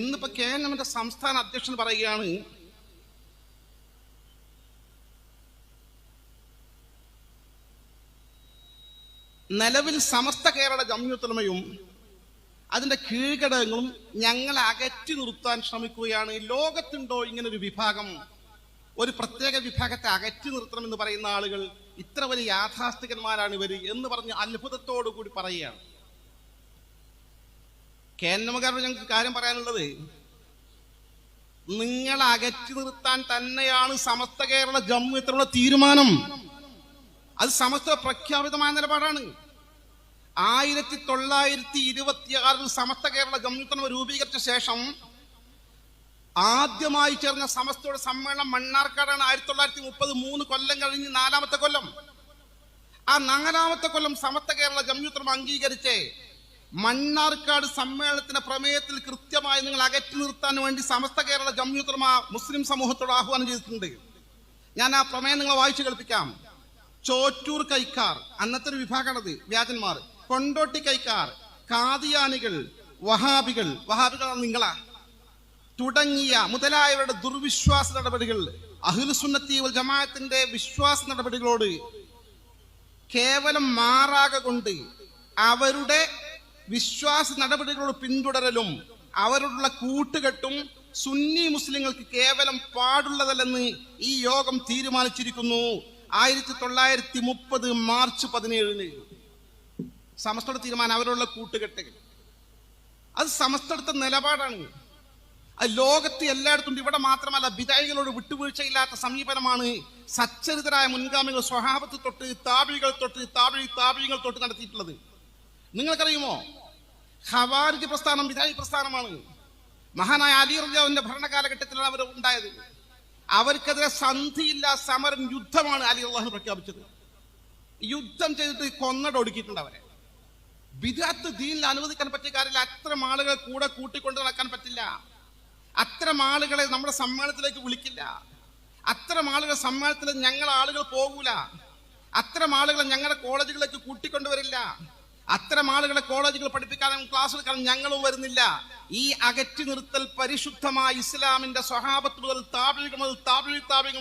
ഇന്നിപ്പോ KNMന്റെ സംസ്ഥാന അധ്യക്ഷൻ പറയുകയാണ്, നിലവിൽ സമസ്ത കേരള ജംഇയ്യത്തുൽ ഉലമയും അതിന്റെ കീഴ്ഘടകങ്ങളും ഞങ്ങളെ അകറ്റി നിർത്താൻ ശ്രമിക്കുകയാണ്. ലോകത്തുണ്ടോ ഇങ്ങനൊരു വിഭാഗം, ഒരു പ്രത്യേക വിഭാഗത്തെ അകറ്റി നിർത്തണമെന്ന് പറയുന്ന ആളുകൾ? ഇത്ര വലിയ യാഥാസ്ഥികന്മാരാണ് ഇവർ എന്ന് പറഞ്ഞ് അത്ഭുതത്തോടു കൂടി പറയുകയാണ്. KNMകാരോട് ഞങ്ങൾക്ക് കാര്യം പറയാനുള്ളത്, നിങ്ങളെ അകറ്റി നിർത്താൻ തന്നെയാണ് സമസ്ത കേരള ജംഇയ്യത്തുൽ ഉലമ തീരുമാനം. അത് സമസ്ത പ്രഖ്യാപിതമായ നിലപാടാണ്. 1926 സമസ്ത കേരള ജംഇയ്യത്തുൽ ഉലമ രൂപീകരിച്ച ശേഷം ആദ്യമായി ചേർന്ന സമസ്തയുടെ സമ്മേളനം മണ്ണാർക്കാടാണ്. 1930, 3 കൊല്ലം കഴിഞ്ഞ് 4ാമത്തെ കൊല്ലം. ആ 4ാമത്തെ കൊല്ലം സമസ്ത കേരള ജംഇയ്യത്തുൽ ഉലമ അംഗീകരിച്ച് മണ്ണാർക്കാട് സമ്മേളനത്തിന്റെ പ്രമേയത്തിൽ കൃത്യമായി നിങ്ങൾ അകറ്റി നിർത്താൻ വേണ്ടി സമസ്ത കേരള ജംഇയ്യത്തുൽ ഉലമ മുസ്ലിം സമൂഹത്തോട് ആഹ്വാനം ചെയ്തിട്ടുണ്ട്. ഞാൻ ആ പ്രമേയം നിങ്ങളെ വായിച്ചു കേൾപ്പിക്കാം. ചോറ്റൂർ കൈക്കാർ, അന്നത്തെ ഒരു വിഭാഗമാണത്, വ്യാജന്മാർ, കൊണ്ടോട്ടി കൈക്കാർ, കാദിയാനികൾ, വഹാബികൾ നിങ്ങളാ തുടങ്ങിയ മുതലായവരുടെ ദുർവിശ്വാസ നടപടികൾ, അഹ്ലുസുന്നത്തി വൽ ജമാഅത്തിന്റെ വിശ്വാസ നടപടികളോട് കേവലം മാറാക കൊണ്ട് അവരുടെ വിശ്വാസ നടപടികളോട് പിന്തുടരലും അവരോടുള്ള കൂട്ടുകെട്ടും സുന്നി മുസ്ലിങ്ങൾക്ക് കേവലം പാടുള്ളതല്ലെന്ന് ഈ യോഗം തീരുമാനിച്ചിരിക്കുന്നു. 1930 മാർച്ച് 17 സമസ്തയുടെ തീരുമാനം, അവരുള്ള കൂട്ടുകെട്ട്. അത് സമസ്തയുടെ നിലപാടാണ്. അത് ലോകത്ത് എല്ലായിടത്തും, ഇവിടെ മാത്രമല്ല. ബിദഅകളോട് വിട്ടുവീഴ്ചയില്ലാത്ത സമീപനമാണ് സച്ചരിതരായ മുൻഗാമികൾ സ്വഹാബത്ത് തൊട്ട് താബികൾ തൊട്ട് നടത്തിയിട്ടുള്ളത്. നിങ്ങൾക്കറിയുമോ, ഖവാരിജ് പ്രസ്ഥാനം ബിദഅ പ്രസ്ഥാനമാണ്. മഹാനായ അലി റളിയല്ലാഹു അൻഹുവിന്റെ ഭരണകാലഘട്ടത്തിലാണ് അവർ ഉണ്ടായത്. അവർക്കെതിരെ സന്ധിയില്ല, സമരം, യുദ്ധമാണ് അലി റളിയല്ലാഹു അൻഹു പ്രഖ്യാപിച്ചത്. യുദ്ധം ചെയ്തിട്ട് കൊന്നൊടുക്കിയിട്ടുണ്ട് അവരെ. ബിദ്അത്ത് ദീനിൽ അനുവദിക്കാൻ പറ്റിയ കാര്യമില്ല. അത്തരം ആളുകളെ കൂടെ കൂട്ടിക്കൊണ്ട് നടക്കാൻ പറ്റില്ല. അത്തരം ആളുകളെ നമ്മുടെ സമ്മേളനത്തിലേക്ക് വിളിക്കില്ല. അത്തരം ആളുകളെ സമ്മേളനത്തിൽ ഞങ്ങളെ ആളുകൾ പോകൂല. അത്തരം ആളുകളെ ഞങ്ങളുടെ കോളേജുകളിലേക്ക് കൂട്ടിക്കൊണ്ടുവരില്ല. അത്തരം ആളുകളെ കോളേജുകൾ പഠിപ്പിക്കാനും ക്ലാസ് എടുക്കാനും ഞങ്ങളും വരുന്നില്ല. ഈ അകറ്റി നിർത്തൽ പരിശുദ്ധമായ ഇസ്ലാമിന്റെ സ്വഹാബത്ത് മുതൽ താബിഈകൾ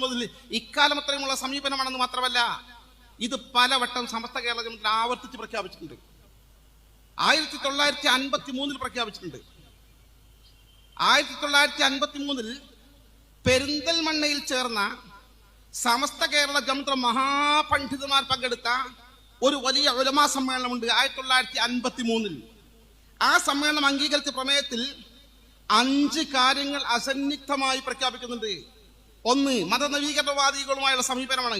മുതൽ ഇക്കാലം അത്രയുമുള്ള സമീപനമാണെന്ന് മാത്രമല്ല, ഇത് പലവട്ടം സമസ്ത കേരള ജംഇയ്യത്തുൽ ആവർത്തിച്ച് പ്രഖ്യാപിച്ചിട്ടുണ്ട്. 1953 പ്രഖ്യാപിച്ചിട്ടുണ്ട്. 1953 പെരിന്തൽമണ്ണയിൽ ചേർന്ന സമസ്ത കേരള ജംഇയ്യത്തുൽ മഹാപണ്ഡിതന്മാർ പങ്കെടുത്ത ഒരു വലിയ ഉലമാ സമ്മേളനമുണ്ട് 1953. ആ സമ്മേളനം അംഗീകരിച്ച പ്രമേയത്തിൽ 5 കാര്യങ്ങൾ അസന്നിഗ്ധമായി പ്രഖ്യാപിക്കുന്നുണ്ട്. 1, മതനവീകരണവാദികളുമായുള്ള സമീപനമാണ്.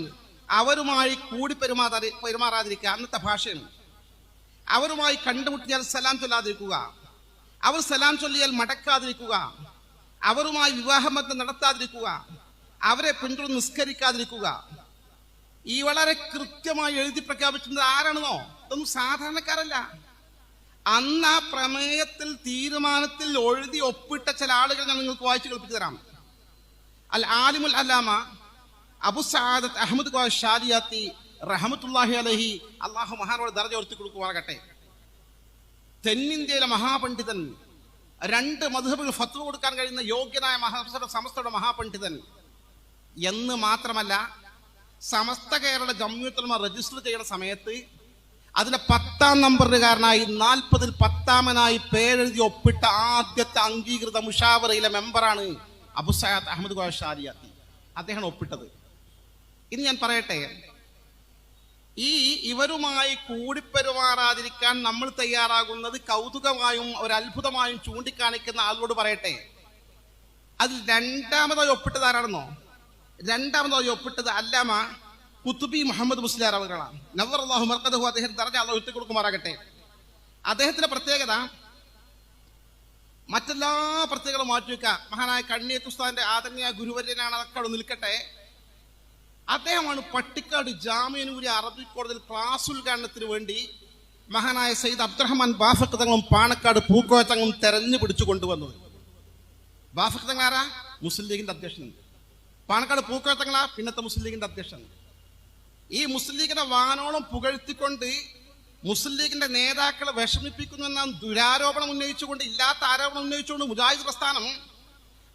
അവരുമായി കൂടി പെരുമാറാതിരിക്കുക, അന്നത്തെ ഭാഷയാണ്. അവരുമായി കണ്ടുമുട്ടിയാൽ സലാം ചൊല്ലാതിരിക്കുക, അവർ സലാം ചൊല്ലിയാൽ മടക്കാതിരിക്കുക, അവരുമായി വിവാഹബന്ധം നടത്താതിരിക്കുക, അവരെ പിന്തുടർന്ന് നിസ്കരിക്കാതിരിക്കുക. ഈ വളരെ കൃത്യമായി എഴുതി പ്രഖ്യാപിച്ചിട്ടുണ്ട്. ആരാണെന്നോ? ഇതൊന്നും സാധാരണക്കാരല്ല. അന്ന് ആ പ്രമേയത്തിൽ തീരുമാനത്തിൽ എഴുതി ഒപ്പിട്ട ചില ആളുകൾ ഞാൻ നിങ്ങൾക്ക് വായിച്ചു കേൾപ്പിച്ചു തരാം. അൽ ആലിമുൽ അല്ലാമ അബു സഅദത്ത് അഹ്മദ് ഖാൻ ഷാദിയാത്തി റഹ്മത്തുള്ളാഹി അലൈഹി, അല്ലാഹു മഹാനോട് ദർജ ഉയർത്തി കൊടുക്കുവാനാകട്ടെ. തെന്നിന്ത്യയിലെ മഹാപണ്ഡിതൻ, 2 മദ്ഹബുകൾ ഫത്വ കൊടുക്കാൻ കഴിയുന്ന യോഗ്യനായ സമസ്തയുടെ മഹാപണ്ഡിതൻ എന്ന് മാത്രമല്ല, സമസ്ത കേരള ജംഇയ്യത്തുൽ ഉലമ രജിസ്റ്റർ ചെയ്യുന്ന സമയത്ത് അതിന്റെ 10ാം നമ്പറുകാരനായി 40ൽ 10ാമനായി പേരെഴുതി ഒപ്പിട്ട ആദ്യത്തെ അംഗീകൃത മുഷാവറയിലെ മെമ്പറാണ് അബു സഅദ് അഹ്മദ് ഖാൻ ഷാദിയാത്തി. അദ്ദേഹമാണ് ഒപ്പിട്ടത്. ഇനി ഞാൻ പറയട്ടെ, ഇവരുമായി കൂടിപ്പെരുമാറാതിരിക്കാൻ നമ്മൾ തയ്യാറാകുന്നത് കൗതുകമായും ഒരു അത്ഭുതമായും ചൂണ്ടിക്കാണിക്കുന്ന ആളോട് പറയട്ടെ, അതിൽ 2ാമതായി ഒപ്പിട്ടത് ആരാണെന്നോ? 2ാമതായി ഒപ്പിട്ടത് അല്ലാമ ഖുത്ബി മുഹമ്മദ് മുസ്ലിയാർ അവர்களാണ്. നവ്വറല്ലാഹു മർഖദഹു, അദ്ദേഹം ദർജ അല്ലാഹു ഉയർത്തി കൊടുക്കുമാറാകട്ടെ. അദ്ദേഹത്തിന്റെ പ്രത്യേകത മറ്റെല്ലാ പ്രത്യേകതകളും മാറ്റിവെക്കുക. മഹാനായ കണ്ണിയത്ത് ഉസ്താദിന്റെ ആദരണീയ ഗുരുവര്യനാണ്, അതൊക്കെ അവിടെ നിൽക്കട്ടെ. അദ്ദേഹമാണ് പട്ടിക്കാട് ജാമിഅനൂരി അറബിക് കോളേജിൽ ക്ലാസ് ഉദ്ഘാടനത്തിന് വേണ്ടി മഹാനായ സയ്യിദ് അബ്ദുറഹ്മാൻ ബാഫഖ് തങ്ങളും പാണക്കാട് പൂക്കോയ തങ്ങളും തെരഞ്ഞു പിടിച്ചു കൊണ്ടുവന്നത്. ബാഫഖ് തങ്ങൾ ആരാ? മുസ്ലിം ലീഗിന്റെ അധ്യക്ഷൻ. പാണക്കാട് പൂക്കോയ തങ്ങളാ പിന്നത്തെ മുസ്ലിം ലീഗിന്റെ അധ്യക്ഷൻ. ഈ മുസ്ലിം ലീഗിനെ വാനോളം പുകഴ്ത്തിക്കൊണ്ട് മുസ്ലിം ലീഗിന്റെ നേതാക്കളെ വിഷമിപ്പിക്കുന്നു എന്ന ദുരാരോപണം ഉന്നയിച്ചുകൊണ്ട്, ഇല്ലാത്ത ആരോപണം ഉന്നയിച്ചുകൊണ്ട് മുജാഹിദ് പ്രസ്ഥാനം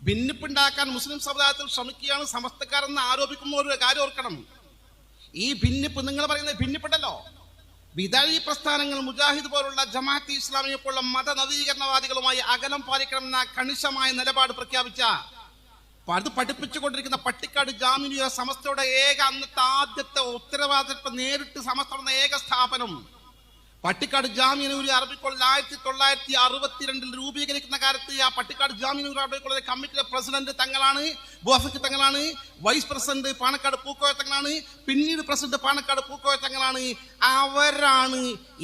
ഭിന്നിപ്പുണ്ടാക്കാൻ മുസ്ലിം സമുദായത്തിൽ ശ്രമിക്കുകയാണ് സമസ്തക്കാരെന്ന് ആരോപിക്കുന്ന ഒരു കാര്യം ഓർക്കണം. ഈ ഭിന്നിപ്പ്, നിങ്ങൾ പറയുന്ന ഭിന്നിപ്പുണ്ടല്ലോ, വിദാഴി പ്രസ്ഥാനങ്ങൾ മുജാഹിദ് പോലുള്ള ജമാഅത്ത് ഇസ്ലാമിയെ പോലുള്ള മത നവീകരണവാദികളുമായി അകലം പാലിക്കണമെന്ന കണിശമായ നിലപാട് പ്രഖ്യാപിച്ച, അത് പഠിപ്പിച്ചുകൊണ്ടിരിക്കുന്ന പട്ടിക്കാട് ജാമിയ സമസ്തയുടെ അന്നത്തെ ആദ്യത്തെ ഉത്തരവാദിത്വം നേരിട്ട് സമസ്ത ഏക സ്ഥാപനം പട്ടിക്കാട് ജാമിയനൂരി അറബി കോളേജ് 1962 രൂപീകരിക്കുന്ന കാലത്ത് ആ പട്ടിക്കാട് ജാമിയനൂരി അറബി കോളേജ് കമ്മിറ്റിയുടെ പ്രസിഡന്റ് തങ്ങളാണ്, ബുഫക്ക് തങ്ങളാണ്, വൈസ് പ്രസിഡന്റ് പാണക്കാട് പൂക്കോയ തങ്ങളാണ്, പിന്നീട് പ്രസിഡന്റ് പാണക്കാട് പൂക്കോയ തങ്ങളാണ്. അവരാണ്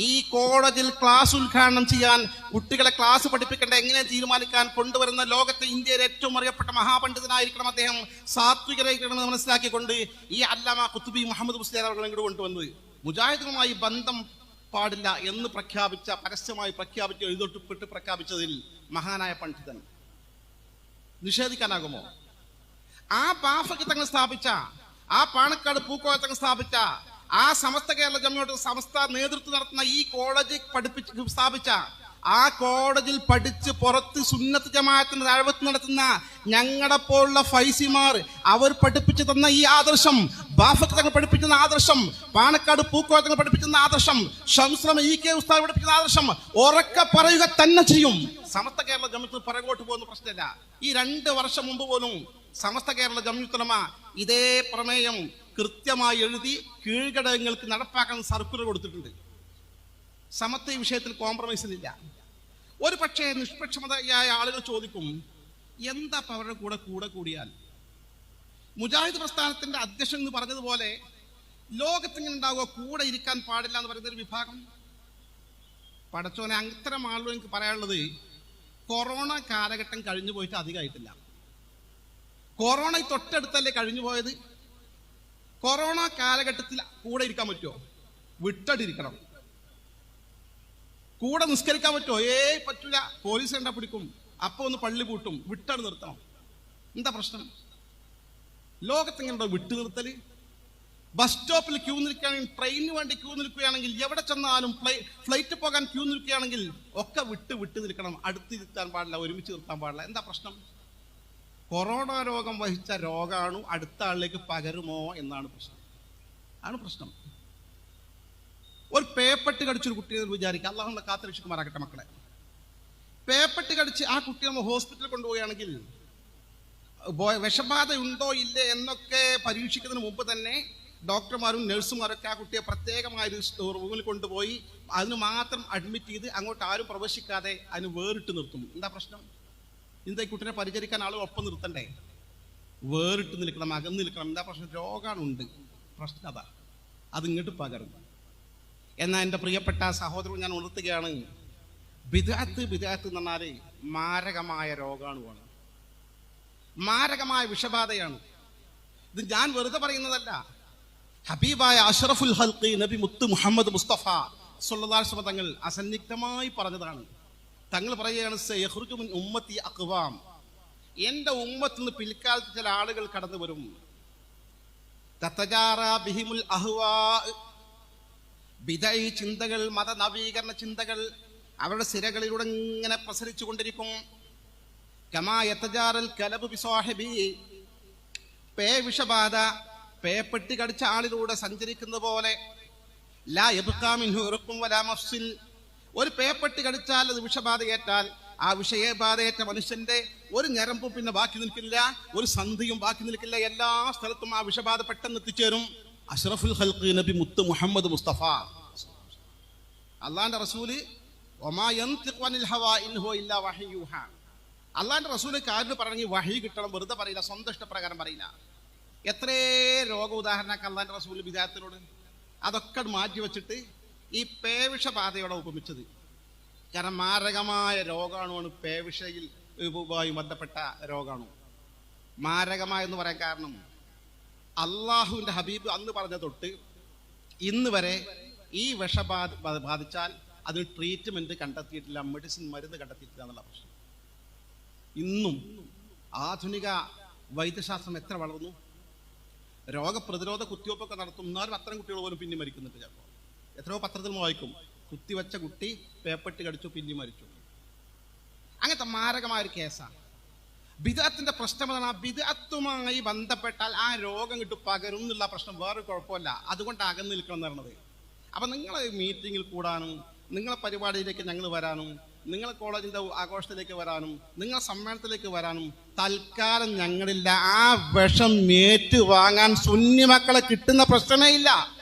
ഈ കോളേജിൽ ക്ലാസ് ഉദ്ഘാടനം ചെയ്യാൻ, കുട്ടികളെ ക്ലാസ് പഠിപ്പിക്കേണ്ട എങ്ങനെ തീരുമാനിക്കാൻ കൊണ്ടുവരുന്ന ലോകത്തെ ഇന്ത്യയിലെ ഏറ്റവും അറിയപ്പെട്ട മഹാപണ്ഡിതനായിരിക്കണം അദ്ദേഹം, സാത്വികരായിരിക്കണമെന്ന് മനസ്സിലാക്കിക്കൊണ്ട് ഈ അല്ലാമ ഖുത്ബി മുഹമ്മദ് മുസ്ലിയാർ അവർ ഇങ്ങോട്ട് കൊണ്ടുവന്നത്. മുജാഹിദുമായി ബന്ധം പാടില്ല എന്ന് പരസ്യമായി പ്രഖ്യാപിച്ച് എഴുതൊട്ടിപ്പെട്ട് പ്രഖ്യാപിച്ചതിൽ മഹാനായ പണ്ഡിതൻ നിഷേധിക്കാനാകുമോ? ആ ബാഫക്ക് തങ്ങൾ സ്ഥാപിച്ച, ആ പാണക്കാട് പൂക്കോയ തങ്ങൾ സ്ഥാപിച്ച, ആ സമസ്ത കേരള ജമിയത്ത് സമസ്ത നേതൃത്വം നടത്തുന്ന ഈ കോളേജ് സ്ഥാപിച്ച, ആ കോളേജിൽ പഠിച്ച് പുറത്ത് സുന്നത്ത് ജമാഅത്തിന് ദഅവത്ത് നടത്തുന്ന ഞങ്ങളുടെ പോലുള്ള ഫൈസിമാർ അവർ പഠിപ്പിച്ചു തന്ന ഈ ആദർശം, ബാഫക്ക് തങ്ങൾ പഠിപ്പിക്കുന്ന ആദർശം, പാണക്കാട് പൂക്കോയ തങ്ങൾ പഠിപ്പിക്കുന്ന ആദർശം, ഷംസുൽ ഇ കെ ഉസ്താദ് പഠിപ്പിക്കുന്ന ആദർശം ഉറക്കെ പറയുക തന്നെ ചെയ്യും. സമസ്ത കേരള ജമിയത്ത് പുറകോട്ട് പോകുന്ന പ്രശ്നമില്ല. ഈ 2 വർഷം മുമ്പ് പോലും സമസ്ത കേരള ജമിയത്ത് ഉലമ ഇതേ പ്രമേയം കൃത്യമായി എഴുതി കീഴ്ഘടകങ്ങൾക്ക് നടപ്പാക്കാൻ സർക്കുലർ കൊടുത്തിട്ടുണ്ട്. സമത്വ ഈ വിഷയത്തിൽ കോംപ്രമൈസിലില്ല. ഒരു പക്ഷേ നിഷ്പക്ഷമതയായ ആളുകൾ ചോദിക്കും, എന്താ അവരുടെ കൂടെ കൂടിയാൽ? മുജാഹിദ് പ്രസ്ഥാനത്തിന്റെ അധ്യക്ഷൻ എന്ന് പറഞ്ഞതുപോലെ ലോകത്തിങ്ങനെ ഉണ്ടാവുക, കൂടെ ഇരിക്കാൻ പാടില്ല എന്ന് പറയുന്ന ഒരു വിഭാഗം. പടച്ചോനെ, അത്തരം ആളുകൾ എനിക്ക് പറയാനുള്ളത്, കൊറോണ കാലഘട്ടം കഴിഞ്ഞു പോയിട്ട് അധികമായിട്ടില്ല. കൊറോണ തൊട്ടടുത്തല്ലേ കഴിഞ്ഞു പോയത്? കൊറോണ കാലഘട്ടത്തിൽ കൂടെ ഇരിക്കാൻ പറ്റുമോ? വിട്ടടിരിക്കണം. കൂടെ നിസ്കരിക്കാൻ പറ്റുമോ? പറ്റൂല. പോലീസ് കണ്ടാ പിടിക്കും, അപ്പൊ ഒന്ന് പള്ളി പൂട്ടും, വിട്ടടി നിർത്തണം. എന്താ പ്രശ്നം? ലോകത്തെങ്ങനെ വിട്ടു നിർത്തല്? ബസ് സ്റ്റോപ്പിൽ ക്യൂ നിൽക്കുകയാണെങ്കിൽ, ട്രെയിനിന് വേണ്ടി ക്യൂ നിൽക്കുകയാണെങ്കിൽ, എവിടെ ചെന്നാലും ഫ്ലൈറ്റ് പോകാൻ ക്യൂ നിൽക്കുകയാണെങ്കിൽ ഒക്കെ വിട്ട് നിൽക്കണം. അടുത്തിരുത്താൻ പാടില്ല, ഒരുമിച്ച് നിർത്താൻ പാടില്ല. എന്താ പ്രശ്നം? കൊറോണ രോഗം വഹിച്ച രോഗാണു അടുത്ത ആളിലേക്ക് പകരുമോ എന്നാണ് പ്രശ്നം. ആണ് പ്രശ്നം. ഒരു പേപ്പട്ടി കടിച്ചൊരു കുട്ടിയെ വിചാരിക്കുക, അള്ളാഹുവിനെ കാത്തുരക്ഷിക്കുമാറാകട്ടെ മക്കളെ. പേപ്പട്ടി കടിച്ച് ആ കുട്ടിയെ നമ്മൾ ഹോസ്പിറ്റലിൽ കൊണ്ടുപോവുകയാണെങ്കിൽ വിഷബാധ ഉണ്ടോ ഇല്ലേ എന്നൊക്കെ പരീക്ഷിക്കുന്നതിന് മുമ്പ് തന്നെ ഡോക്ടർമാരും നഴ്സുമാരൊക്കെ ആ കുട്ടിയെ പ്രത്യേകമായ ഒരു റൂമിൽ കൊണ്ടുപോയി അതിന് മാത്രം അഡ്മിറ്റ് ചെയ്ത് അങ്ങോട്ട് ആരും പ്രവേശിക്കാതെ അതിന് വേറിട്ട് നിർത്തും. എന്താ പ്രശ്നം? എന്താ ഈ കുട്ടിനെ പരിചരിക്കാൻ ആളുകൾ ഒപ്പം നിർത്തണ്ടേ? വേറിട്ട് നിൽക്കണം, അകന്ന് നിൽക്കണം. എന്താ പ്രശ്നം? രോഗാണുണ്ട്, പ്രശ്നം അതാ, അത് ഇങ്ങോട്ട് പകരും. എന്നാൽ എൻ്റെ പ്രിയപ്പെട്ട സഹോദരൻ, ഞാൻ ഉണർത്തുകയാണ്, ബിദ്അത്ത് എന്ന് പറഞ്ഞാൽ മാരകമായ രോഗാണുവാണ്, മാരകമായ വിഷബാധയാണ്. ഇത് ഞാൻ വെറുതെ പറയുന്നതല്ല. ഹബീബായ അഷ്റഫുൽ ഖൽഖി നബി മുത്ത് മുഹമ്മദ് മുസ്തഫ സ്വല്ലല്ലാഹു അലൈഹി വസല്ലം തങ്ങൾ അസന്നിഗ്ധമായി പറഞ്ഞതാണ്. തങ്ങൾ പറയുകയാണ്, സയഖ്റുജു മിൻ ഉമ്മത്തി അഖ്വാം, എൻ്റെ ഉമ്മത്തിൽ നിന്ന് പിൽക്കാലത്ത് ചില ആളുകൾ കടന്നു വരും, തതജാറാ ബിഹിമുൽ അഹ്വാ, ബിദഈ ചിന്തകൾ, മത നവീകരണ ചിന്തകൾ അവരുടെ സിരകളിലൂടെ ഇങ്ങനെ പ്രസരിച്ചു കൊണ്ടിരിക്കും. കമാ യതജാറൽ കലബു ബിസാഹിബി, വിഷബാധ പേപ്പെട്ടി കടിച്ച ആളിലൂടെ സഞ്ചരിക്കുന്ന പോലെ, ലാ യബ്ഖാ മിൻഹു ഇർഖും വലാ മഫ്സിൽ, ഒരു പേപ്പെട്ടി കടിച്ചാൽ, അത് വിഷബാധയേറ്റാൽ, ആ വിഷയബാധയേറ്റ മനുഷ്യന്റെ ഒരു ഞരമ്പും പിന്നെ ബാക്കി നിൽക്കില്ല, ഒരു സന്ധിയും ബാക്കി നിൽക്കില്ല. എല്ലാ സ്ഥലത്തും ആ വിഷബാധ പെട്ടെന്ന് എത്തിച്ചേരും. അഷ്റഫുൽ ഖൽഖി നബി മുത്ത് മുഹമ്മദ് മുസ്തഫ അള്ളാന്റെ റസൂല്, വമാ യൻതിഖു അനിൽ ഹവാ ഇൻ ഹുവ ഇല്ലാ വഹ്യു യൂഹാ, അള്ളാന്റെ റസൂല് കാര്യം പറഞ്ഞ് വഹി കിട്ടണം, വെറുതെ പറയില്ല, സ്വന്തം ഇഷ്ടപ്രകാരം പറയില്ല. എത്രേ രോഗ ഉദാഹരണമൊക്കെ അള്ളാന്റെ റസൂല് വിദാത്തിനോട്, അതൊക്കെ മാറ്റി വെച്ചിട്ട് ഈ പേവിഷബാധയോടെ ഉപമിച്ചത്. കാരണം മാരകമായ രോഗാണുവാണ് പേവിഷയുമായി ബന്ധപ്പെട്ട രോഗാണു. മാരകമായെന്ന് പറയാൻ കാരണം, അള്ളാഹുവിന്റെ ഹബീബ് അന്ന് പറഞ്ഞ തൊട്ട് ഇന്ന് വരെ ഈ ബാധിച്ചാൽ അതിന് ട്രീറ്റ്മെന്റ് കണ്ടെത്തിയിട്ടില്ല, മെഡിസിൻ മരുന്ന് കണ്ടെത്തിയിട്ടില്ല എന്നുള്ള പ്രശ്നം. ഇന്നും ആധുനിക വൈദ്യശാസ്ത്രം എത്ര വളർന്നു, രോഗപ്രതിരോധ കുത്തിവയ്പ്പൊക്കെ നടത്തും, എന്നാലും അത്തരം കുട്ടികൾ പോലും പിന്നെ മരിക്കുന്നുണ്ട്. ചിലപ്പോൾ എത്രയോ പത്രത്തിൽ വായിക്കും, കുത്തിവെച്ച കുട്ടി പേപ്പട്ടി കടിച്ചു, പിന്നെ മരിച്ചു. അങ്ങനത്തെ മാരകമായ ഒരു കേസാണ്. ബിദ്അത്തിന്റെ പ്രശ്നം എന്താണ്? ആ ബിദ്അത്തുമായി ബന്ധപ്പെട്ടാൽ ആ രോഗം പകരും എന്നുള്ള പ്രശ്നം വേറൊരു കുഴപ്പമില്ല. അതുകൊണ്ട് അകന്നു നിൽക്കണം എന്ന് പറയുന്നത്. അപ്പൊ നിങ്ങളെ മീറ്റിങ്ങിൽ കൂടാനും, നിങ്ങളെ പരിപാടിയിലേക്ക് ഞങ്ങൾ വരാനും, നിങ്ങളെ കോളേജിന്റെ ആഘോഷത്തിലേക്ക് വരാനും, നിങ്ങളെ സമ്മേളനത്തിലേക്ക് വരാനും തൽക്കാലം ഞങ്ങളില്ല. ആ വിഷം ഏറ്റു വാങ്ങാൻ സുന്നി മക്കളെ കിട്ടുന്ന പ്രശ്നമേ ഇല്ല.